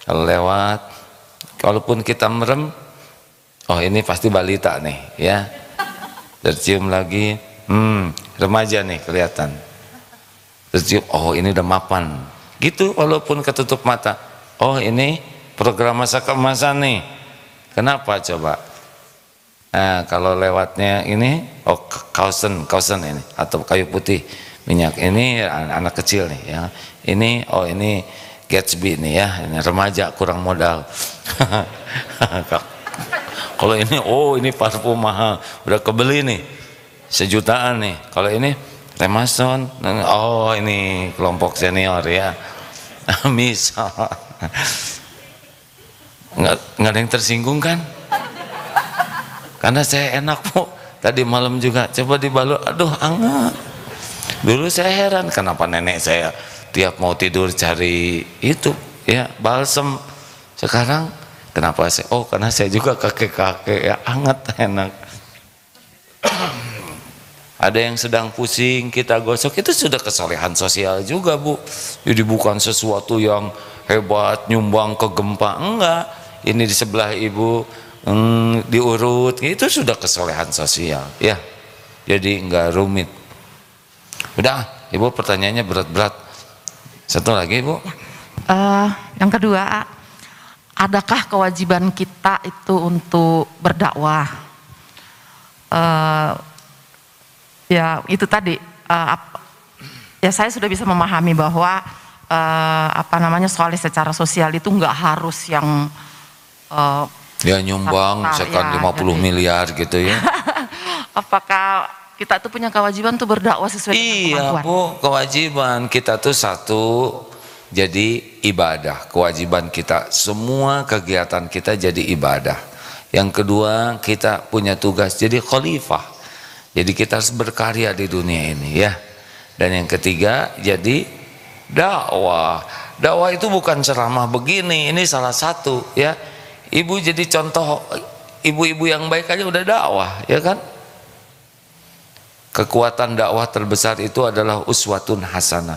Kalau lewat, kalaupun kita merem, oh ini pasti balita nih ya, tercium lagi, remaja nih kelihatan, tercium, oh ini udah mapan gitu, walaupun ketutup mata, oh ini program masa keemasan nih. Kenapa coba? Nah kalau lewatnya ini, oh kausen ini atau kayu putih minyak, ini anak kecil nih ya, ini oh ini Gatsby nih ya, ini remaja kurang modal. Kalau ini, oh ini parfum mahal, udah kebeli nih sejutaan nih. Kalau ini Remason, oh ini kelompok senior ya. Misal nggak ada yang tersinggung kan? Karena saya enak Bu, tadi malam juga coba dibalut, aduh hangat. Dulu saya heran kenapa nenek saya tiap mau tidur cari itu ya balsem. Sekarang kenapa saya, oh karena saya juga kakek-kakek ya, hangat enak. Ada yang sedang pusing kita gosok, itu sudah kesolehan sosial juga Bu. Jadi bukan sesuatu yang hebat nyumbang ke gempa, enggak. Ini di sebelah Ibu diurut, itu sudah kesolehan sosial ya. Jadi enggak rumit. Udah, Ibu pertanyaannya berat-berat. Satu lagi Ibu. Yang kedua, adakah kewajiban kita itu untuk berdakwah? Ya itu tadi. Ya saya sudah bisa memahami bahwa soleh secara sosial itu nggak harus yang ya nyumbang misalkan 50 miliar gitu ya. Apakah kita tuh punya kewajiban tuh berdakwah sesuai dengan kemampuan? Iya Bu, kewajiban kita tuh satu, jadi ibadah. Kewajiban kita, semua kegiatan kita jadi ibadah. Yang kedua, kita punya tugas jadi khalifah. Jadi kita harus berkarya di dunia ini ya. Dan yang ketiga, jadi dakwah. Dakwah itu bukan ceramah begini, ini salah satu ya. Ibu jadi contoh, ibu-ibu yang baik aja udah dakwah ya kan. Kekuatan dakwah terbesar itu adalah uswatun hasanah.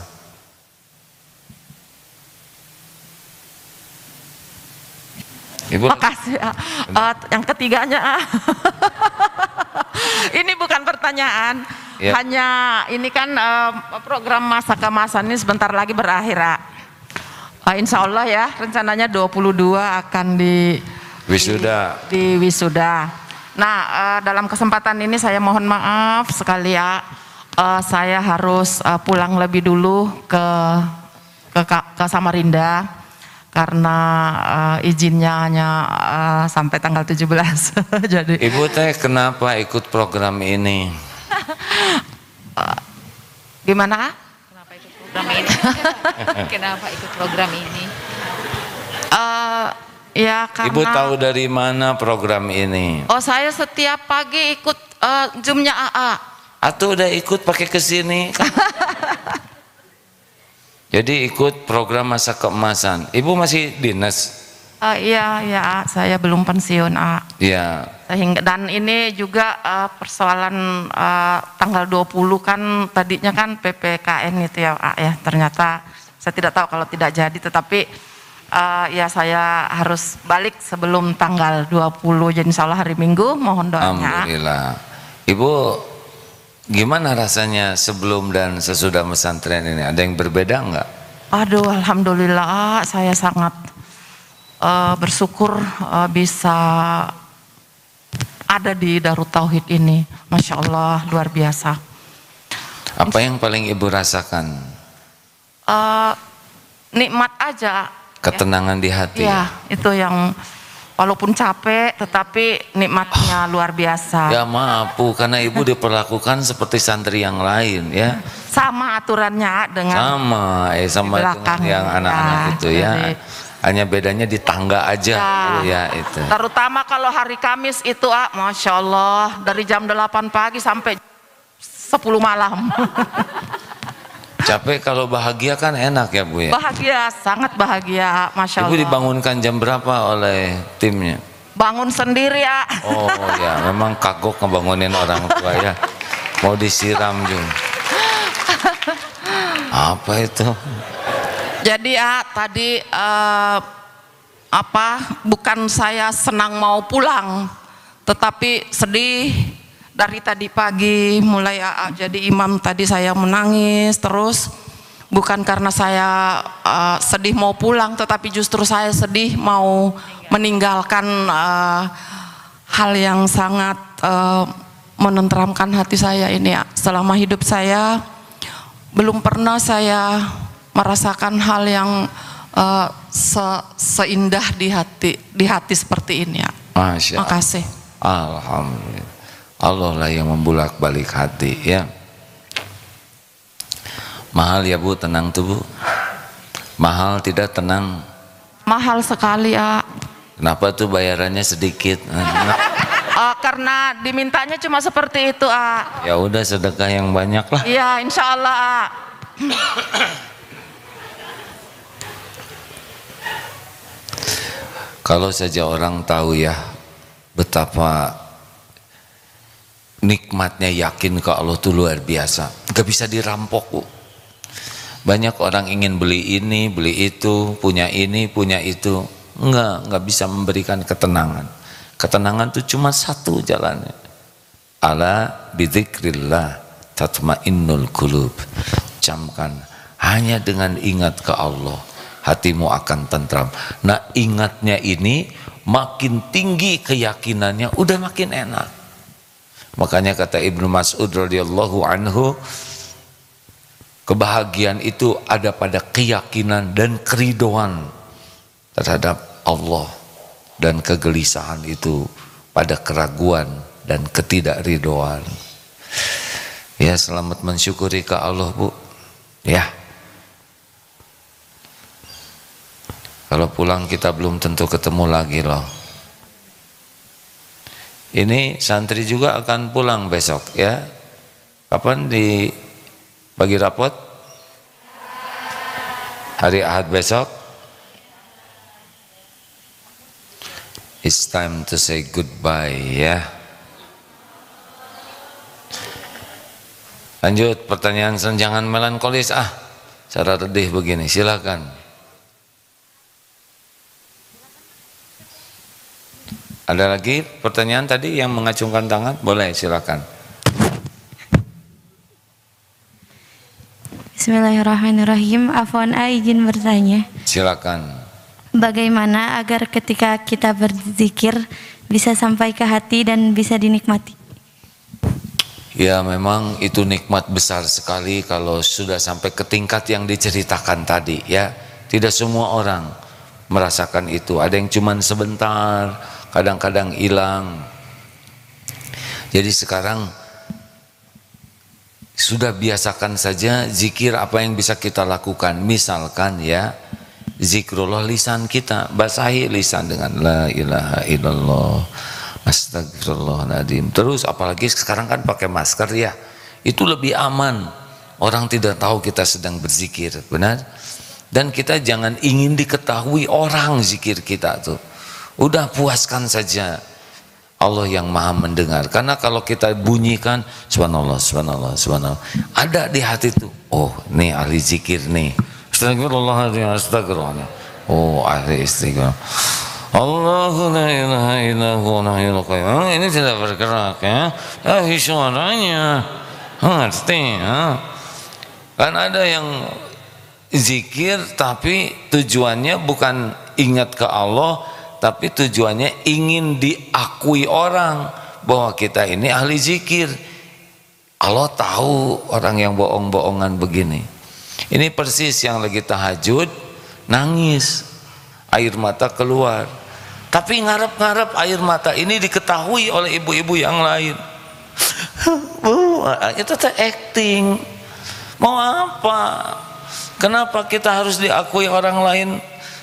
Ibu. Makasih. Yang ketiganya, ini bukan pertanyaan, ya. Hanya ini kan program masa kemasan ini sebentar lagi berakhir. Insya Allah ya, rencananya 22 akan di wisuda. Nah, dalam kesempatan ini saya mohon maaf sekali ya, saya harus pulang lebih dulu ke Samarinda karena izinnya hanya sampai tanggal 17. Jadi Ibu teh kenapa ikut program ini? gimana? Kenapa ikut program ini? Kenapa ikut program ini? Ya karena Ibu tahu dari mana program ini? Oh, saya setiap pagi ikut Zoom-nya AA. Atau udah ikut pakai kesini? Jadi ikut program masa keemasan. Ibu masih dinas? Iya, ya, saya belum pensiun, A. Iya. Sehingga dan ini juga persoalan tanggal 20 kan tadinya kan PPKN itu ya, A, ya. Ternyata saya tidak tahu kalau tidak jadi, tetapi ya saya harus balik sebelum tanggal 20. Jadi insya Allah hari Minggu, mohon doanya. Alhamdulillah. Ibu gimana rasanya sebelum dan sesudah pesantren ini? Ada yang berbeda enggak? Aduh, alhamdulillah saya sangat bersyukur bisa ada di Darut Tauhid ini. Masya Allah, luar biasa. Apa yang paling Ibu rasakan? Nikmat aja. Ketenangan di hati. Ya, itu yang walaupun capek tetapi nikmatnya luar biasa. Ya maaf Bu, karena Ibu diperlakukan seperti santri yang lain ya. Sama aturannya dengan sama dengan yang anak-anak itu ya. Jadi, hanya bedanya di tangga aja ya itu. Terutama kalau hari Kamis itu, Masya Allah, dari jam 8 pagi sampai 10 malam. Capek, kalau bahagia kan enak ya Bu ya. Bahagia, sangat bahagia, Masya Allah. Ibu dibangunkan jam berapa oleh timnya? Bangun sendiri ya. Oh ya, memang kagok ngebangunin orang tua ya. Mau disiram juga. Apa itu? Jadi tadi bukan saya senang mau pulang, tetapi sedih dari tadi pagi mulai jadi imam tadi saya menangis terus, bukan karena saya sedih mau pulang, tetapi justru saya sedih mau meninggalkan hal yang sangat menenteramkan hati saya ini. Selama hidup saya belum pernah saya merasakan hal yang seindah di hati seperti ini ya. Masya Allah. Makasih. Alhamdulillah. Allah lah yang membulak-balik hati ya. Mahal ya Bu, tenang tuh Bu. Mahal tidak tenang? Mahal sekali ya. Kenapa tuh bayarannya sedikit? Karena dimintanya cuma seperti itu Ya udah, sedekah yang banyak lah. Iya, insya Allah Kalau saja orang tahu ya betapa nikmatnya yakin ke Allah tuh luar biasa, gak bisa dirampok Bu. Banyak orang ingin beli ini, beli itu, punya ini, punya itu, nggak bisa memberikan ketenangan. Ketenangan tuh cuma satu jalannya. Ala bidzikrillah tatmainnul qulub. Camkan, hanya dengan ingat ke Allah hatimu akan tentram. Nah, ingatnya ini makin tinggi keyakinannya, udah makin enak. Makanya kata Ibnu Mas'ud radhiyallahu anhu, kebahagiaan itu ada pada keyakinan dan keridhaan terhadap Allah, dan kegelisahan itu pada keraguan dan ketidakridhaan. Ya, selamat mensyukuri ke Allah Bu ya. Kalau pulang kita belum tentu ketemu lagi loh. Ini santri juga akan pulang besok ya. Kapan bagi rapot? Hari Ahad besok. It's time to say goodbye ya. Lanjut pertanyaan, jangan melankolis cara redih begini, silakan. Ada lagi pertanyaan tadi yang mengacungkan tangan? Boleh, silakan. Bismillahirrahmanirrahim. Afwan, izin bertanya. Silakan. Bagaimana agar ketika kita berzikir bisa sampai ke hati dan bisa dinikmati? Ya, memang itu nikmat besar sekali kalau sudah sampai ke tingkat yang diceritakan tadi ya. Tidak semua orang merasakan itu. Ada yang cuman sebentar, kadang-kadang hilang. Jadi sekarang sudah biasakan saja zikir apa yang bisa kita lakukan. Misalkan ya, zikrullah lisan kita, basahi lisan dengan la ilaha illallah, astagfirullahaladzim. Terus apalagi sekarang kan pakai masker ya, itu lebih aman, orang tidak tahu kita sedang berzikir, benar? Dan kita jangan ingin diketahui orang zikir kita tuh, udah puaskan saja Allah yang maha mendengar. Karena kalau kita bunyikan subhanallah, subhanallah, subhanallah, ada di hati tuh, oh nih ahli zikir nih, astagfirullahaladzim, astagfirullah, oh ahli istighfar, Allahu la ilaha illahu al-hayyul qayyum. Ini tidak bergerak ya, suaranya ngerti ya. Kan ada yang zikir tapi tujuannya bukan ingat ke Allah, tapi tujuannya ingin diakui orang bahwa kita ini ahli zikir. Allah tahu orang yang bohong-bohongan begini. Ini persis yang lagi tahajud nangis, air mata keluar, tapi ngarep-ngarep air mata ini diketahui oleh ibu-ibu yang lain. Itu acting. Mau apa? Kenapa kita harus diakui orang lain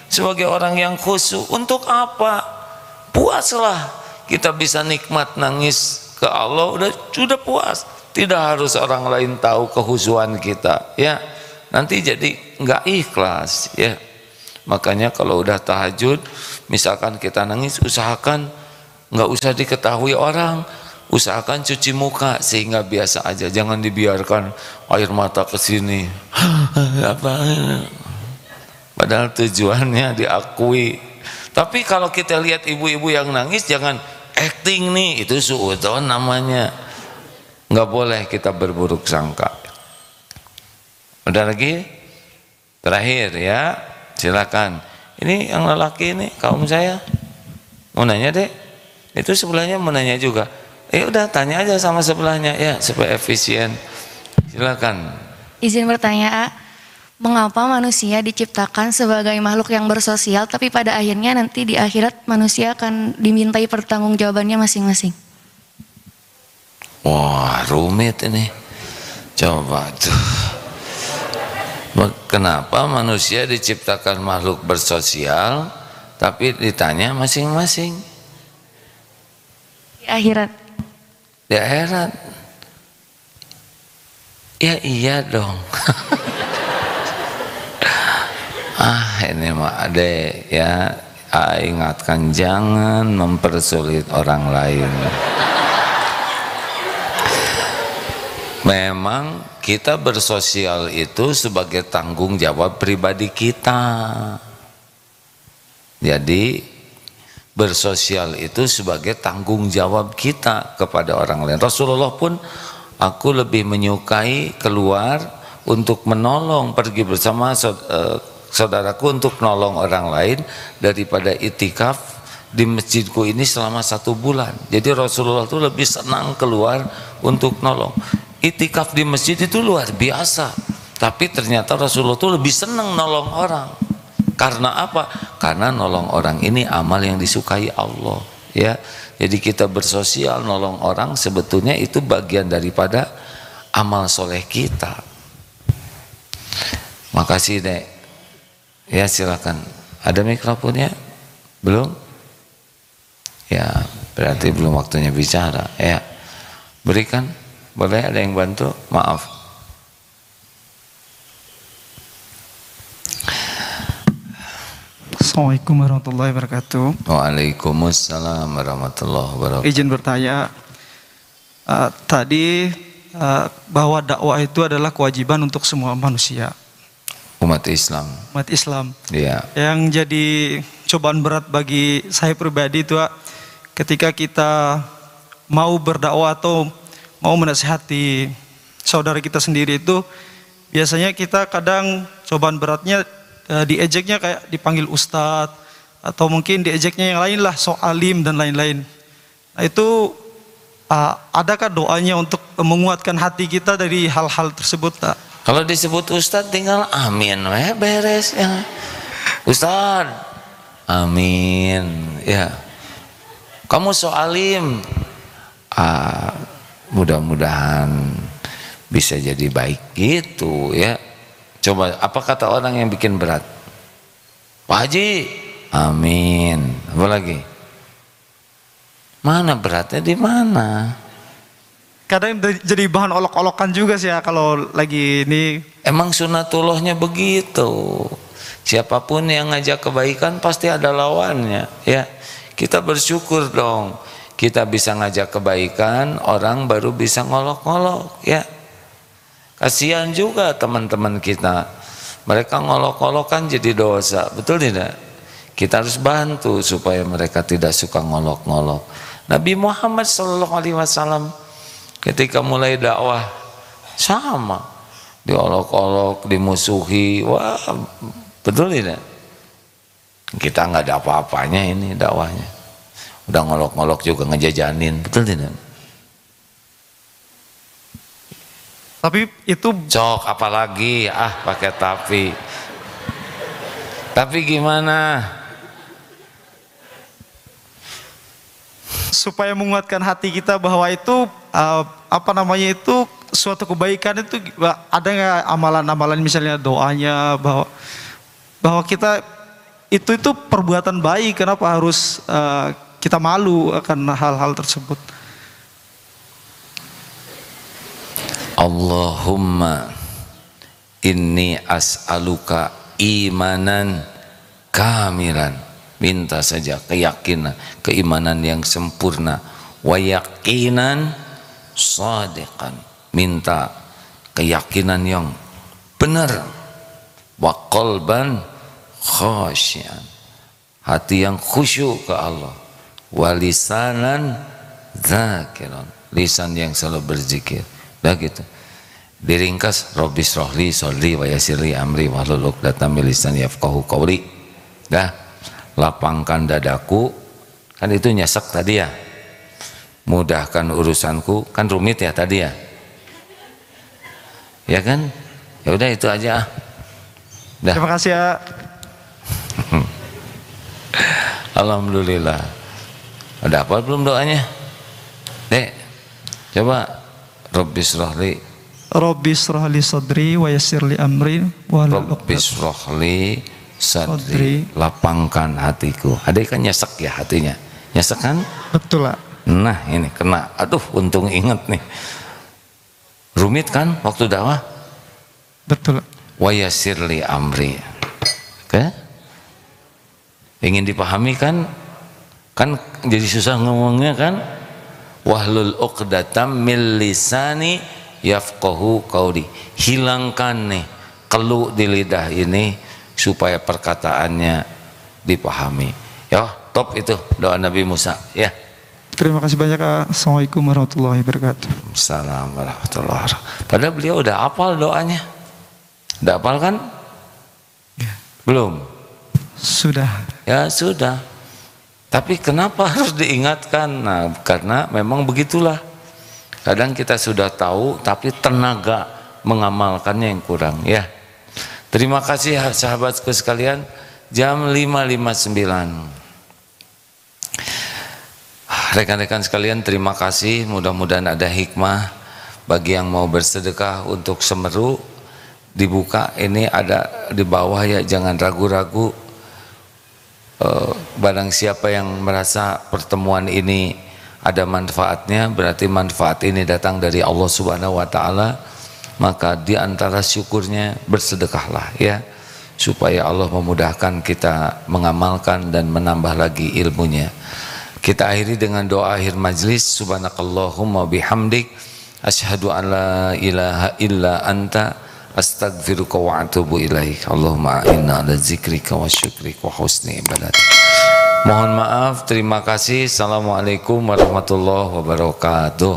sebagai orang yang khusyuk? Untuk apa? Puaslah, kita bisa nikmat nangis ke Allah, sudah puas. Tidak harus orang lain tahu kehusuan kita ya. Nanti jadi nggak ikhlas ya. Makanya kalau udah tahajud, misalkan kita nangis, usahakan nggak usah diketahui orang. Usahakan cuci muka sehingga biasa aja, jangan dibiarkan air mata ke sini. Padahal tujuannya diakui. Tapi kalau kita lihat ibu-ibu yang nangis, jangan acting nih, itu suudzon namanya. Nggak boleh kita berburuk sangka. Udah lagi? Terakhir ya, silakan. Ini yang lelaki ini kaum saya mau nanya deh. Itu sebelahnya mau nanya juga. Udah tanya aja sama sebelahnya ya supaya efisien. Silakan. Izin bertanya, mengapa manusia diciptakan sebagai makhluk yang bersosial, tapi pada akhirnya nanti di akhirat manusia akan dimintai pertanggungjawabannya masing-masing? Wah, rumit ini. Coba tuh. Kenapa manusia diciptakan makhluk bersosial, tapi ditanya masing-masing? Di akhirat. Di akhirat. Ya iya dong. Ini mah ada ya, ingatkan jangan mempersulit orang lain. Memang kita bersosial itu sebagai tanggung jawab pribadi kita. Jadi bersosial itu sebagai tanggung jawab kita kepada orang lain. Rasulullah pun, aku lebih menyukai keluar untuk menolong, pergi bersama saudaraku untuk menolong orang lain daripada itikaf di masjidku ini selama 1 bulan. Jadi Rasulullah itu lebih senang keluar untuk nolong. Itikaf di masjid itu luar biasa, tapi ternyata Rasulullah itu lebih senang nolong orang. Karena apa? Karena nolong orang ini amal yang disukai Allah ya. Jadi kita bersosial, nolong orang, sebetulnya itu bagian daripada amal soleh kita. Makasih Dek ya, silakan. Ada mikrofonnya? Belum? Ya berarti belum waktunya bicara ya. Berikan, boleh ada yang bantu? Maaf. Assalamualaikum warahmatullahi wabarakatuh. Waalaikumsalam warahmatullahi wabarakatuh. Izin bertanya, tadi bahwa dakwah itu adalah kewajiban untuk semua manusia. Umat Islam. Umat Islam. Iya. Yang jadi cobaan berat bagi saya pribadi itu ketika kita mau berdakwah atau mau menasihati saudara kita sendiri itu, biasanya kita kadang cobaan beratnya diejeknya kayak dipanggil ustadz, atau mungkin diejeknya yang lain lah, sok alim dan lain-lain. Nah itu adakah doanya untuk menguatkan hati kita dari hal-hal tersebut tak? Kalau disebut ustadz tinggal amin beres ya. Ustadz Amin. Ya. Kamu so alim. Mudah-mudahan bisa jadi baik gitu ya. Coba apa kata orang yang bikin berat? Pak Haji, amin. Apa lagi? Mana beratnya di mana? Kadang jadi bahan olok-olokan juga sih ya kalau lagi ini. Emang sunatullahnya begitu. Siapapun yang ngajak kebaikan pasti ada lawannya ya. Kita bersyukur dong. Kita bisa ngajak kebaikan, orang baru bisa ngolok-ngolok ya. Kasihan juga teman-teman kita. Mereka ngolok-ngolokan jadi dosa, betul tidak? Kita harus bantu supaya mereka tidak suka ngolok-ngolok. Nabi Muhammad SAW ketika mulai dakwah sama, diolok-olok, dimusuhi, wah betul tidak? Kita nggak ada apa-apanya ini dakwahnya. Udah ngolok-ngolok juga ngejajanin, betul tidak? Tapi itu Cok apalagi pakai tapi gimana supaya menguatkan hati kita bahwa itu itu suatu kebaikan itu ada nggak amalan-amalan misalnya doanya bahwa kita itu perbuatan baik, kenapa harus kita malu akan hal-hal tersebut? Allahumma inni as'aluka imanan kamilan, minta saja keyakinan, keimanan yang sempurna, wa yaqinan shadiqan, minta keyakinan yang benar, wa qalban khasyian, hati yang khusyuk ke Allah, wa lisanan dzakiran, lisan yang selalu berzikir. Dah gitu. Diringkas Rabbi shrahli sadri wa yassirli amri wahlul 'uqdatam min lisani yafqahu qawli. Dah, lapangkan dadaku, kan itu nyesek tadi ya. Mudahkan urusanku, kan rumit ya tadi ya. Ya kan? Ya udah itu aja. Dah. Terima kasih ya. Alhamdulillah. Udah apa belum doanya? Dek, coba Rabbi shrahli sadri wa yassirli amri wahlul Rabbi shrahli sadri, lapangkan hatiku. Adek kan nyesek ya hatinya, nyesek kan? Betul lah. Nah ini kena, aduh untung inget nih. Rumit kan waktu dakwah? Betul. Wa yassirli amri, oke? Ingin dipahami kan? Kan jadi susah ngomongnya kan? Wahlul 'uqdatam min lisani yafqahu qawli, hilangkan nih keluh di lidah ini supaya perkataannya dipahami. Ya, top itu doa Nabi Musa ya. Terima kasih banyak. Assalamualaikum warahmatullahi wabarakatuh. Assalamualaikum warahmatullahi wabarakatuh. Padahal beliau udah hafal doanya. Udah hafal kan? Ya. Belum? Sudah. Ya sudah. Tapi kenapa harus diingatkan? Nah, karena memang begitulah. Kadang kita sudah tahu, tapi tenaga mengamalkannya yang kurang. Ya. Terima kasih sahabatku sekalian. Jam 5.59. Rekan-rekan sekalian, terima kasih. Mudah-mudahan ada hikmah bagi yang mau bersedekah untuk Semeru. Dibuka ini ada di bawah ya, jangan ragu-ragu. Barang siapa yang merasa pertemuan ini ada manfaatnya, berarti manfaat ini datang dari Allah Subhanahu wa taala, maka di antara syukurnya bersedekahlah ya, supaya Allah memudahkan kita mengamalkan dan menambah lagi ilmunya. Kita akhiri dengan doa akhir majlis. Subhanakallahumma bihamdik asyhadu an la ilaha illa anta astaghfiruka wa atubu ilaik. Allahumma inna ala zikrika wa syukrika wa husni ibadatik. Mohon maaf, terima kasih. Assalamualaikum warahmatullahi wabarakatuh.